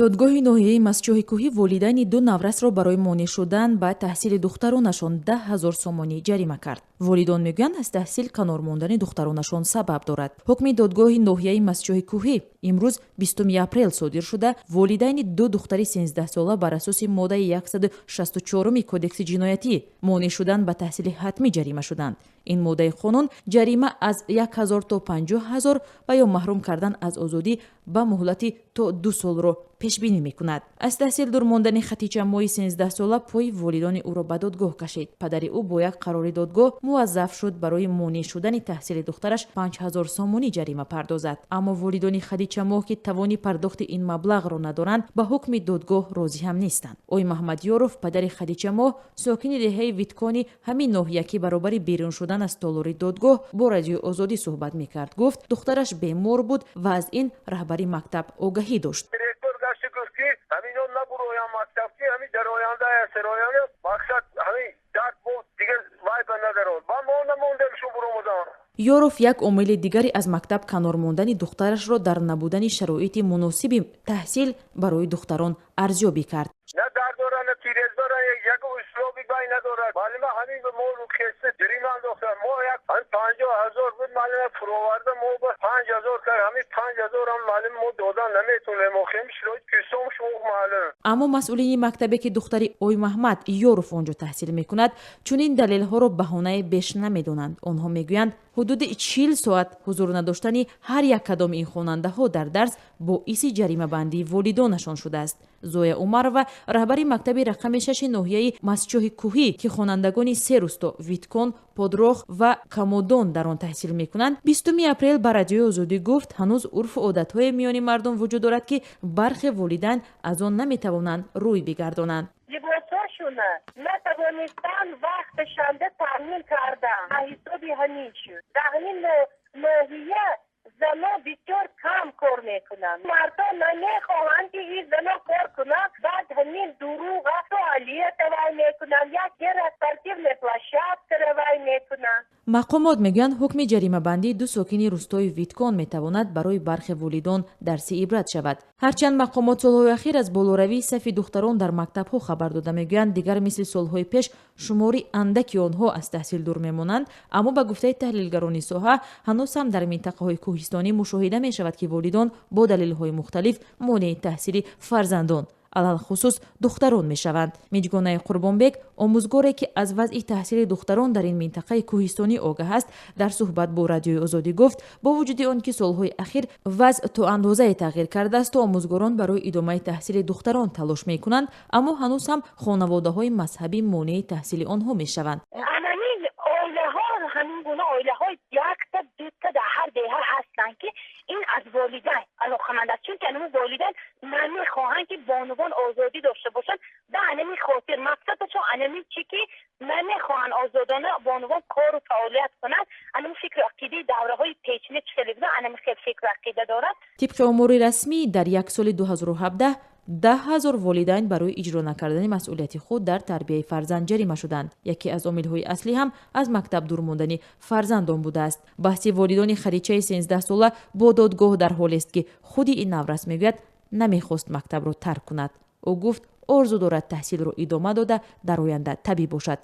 додгоҳи ноҳияи Мастчоҳи Куҳӣ волидайни ду наврасро барои монеъ шудан ба таҳсили духтаронашон 10,000 сомонӣ ҷарима кард. Волидон мегӯянд аз таҳсил канор мондани духтаронашон сабаб дорад. ҳукми додгоҳи ноҳияи Мастчоҳи Куҳӣ имрӯз 20 апрел содир шуда, волидайни ду духтари 13 сола бар асоси моддаи 164 кодекси ҷиноятӣ монеъ шудан ба таҳсили ҳатмӣ ҷарима шуданд. ин моддаи қонун ҷарима аз 1000 то 50,000 ва ё маҳрум кардан аз озодӣ ба муҳлати то 2 солро пешбинӣ мекунад. аз таҳсил дур мондани Хадичамоҳи 13 сола пои волидони ӯро ба додгоҳ кашид. падари ӯ бо як қарори додгоҳ муаззаф шуд барои монеъ шудани таҳсили духтараш 5000 сомонӣ ҷарима пардозад. аммо волидони Хадичамоҳ ки тавони пардохти ин маблағро надоранд, ба ҳукми додгоҳ розӣ ҳам нестанд. ои Маҳмадёров, падари Хадичамоҳ, сокини деҳаи Виткони ҳамин ноҳия ки баробари берун шудан аз толори додгоҳ бо радиои озодӣ суҳбат мекард, гуфт духтараш бемор буд ва аз ин раҳбари мактаб огаҳӣ дошт. همینو نبرویم مکتب که همین در آینده سرایانه مقصد همین درد بود دیگه وای به ندارد با مونده شو برمودم. ёров як омили дигари аз мактаб канор мондани духтарашро дар набудани шароити муносиби таҳсил барои духтарон арзёбӣ кард. نه درد داره نه تیرز داره یک اسلوبی بای نداره. معلومه همین به مو رو کسته جریمه انداختن. ما یک 50,000 بود معلومه فروورده مو به 5,000 کرد. همین 5,000 هم معلومه مو دادن نمیتونه. ما خیلی شروعی کسوم شوق معلومه. аммо масъулини мактабе ки духтари ой Маҳмад ёров онҷо таҳсил мекунад, чунин далелҳоро баҳонаи беш намедонанд. онҳо мегӯянд ҳудуди 40 соат ҳузур надоштани ҳар як кадоми ин хонандаҳо дар дарс боиси ҷаримабандии волидонашон шудааст. зоя Умарова, раҳбари мактаби рақами 6 ноҳияи Мастчоҳи Куҳӣ ки хонандагони се рӯсто Виткон, Подрох ва Камодон дар он таҳсил мекунанд, 20 апрел ба радиои озодӣ гуфт ҳанӯз урфу одатҳои миёни мардум вуҷуд дорад ки бархе волидайн аз он наметавонанд рӯй бигардонанд. либосошуна натавонистан вақтшанда таъмин кардан ба ҳисоби ҳамин шуд. дар ҳамин ноҳия занон бисёр кам кор мекунанд. мардон намехоҳанд ки ин занон кор кунанд, баъд ҳамин дуруға фаъолията вай мекунанд, як дера спортивная площадка вай мекунанд. мақомот мегӯянд ҳукми ҷаримабандии ду сокини рӯстои Виткон метавонад барои бархе волидон дарси ибрат шавад. ҳарчанд мақомот солҳои ахир аз болоравии сафи духтарон дар мактабҳо хабар дода мегӯянд дигар мисли солҳои пеш шумори андаки онҳо аз таҳсил дур мемонанд, аммо ба гуфтаи таҳлилгарони соҳа ҳанӯз ҳам дар минтақаҳои куҳистонӣ мушоҳида мешавад ки волидон бо далелҳои мухталиф монеъи таҳсили фарзандон алалхусус духтарон мешаванд. миҷгонаи Қурбонбек, омӯзгоре ки аз вазъи таҳсили духтарон дар ин минтақаи куҳистонӣ огаҳ аст, дар суҳбат бо радиои озодӣ гуфт бо вуҷуди он ки солҳои ахир вазъ то андозае тағйир кардасту омӯзгорон барои идомаи таҳсили духтарон талош мекунанд, аммо ҳанӯз ҳам хонаводаҳои мазҳабӣ монеъи таҳсили онҳо мешаванд. همین گونه اویله های یک تا دو تا در هر دیه هستن که این از والدین علاقمند است، چون که همون والدین نمیخواهند که بانوان آزادی داشته باشن. به همین خاطر مقصد چون همین چی که نمیخواهند آزادانه بانوان کار و فعالیت کنند. همین فکر عقیده دوره های پیچیده خیلی بودن، همین خیلی فکر عقیده دارد. طبق امور رسمی در یک سال 2017 10,000 волидайн барои иҷро накардани масъулияти худ дар тарбияи фарзанд ҷарима шуданд. яке аз омилҳои аслӣ ҳам аз мактаб дур мондани фарзандон будааст. баҳси волидони Хадичаи 13 сола бо додгоҳ дар ҳолест ки худи ин наврас мегӯяд намехост мактабро тарк кунад. ӯ гуфт орзу дорад таҳсилро идома дода дар оянда табиб бошад.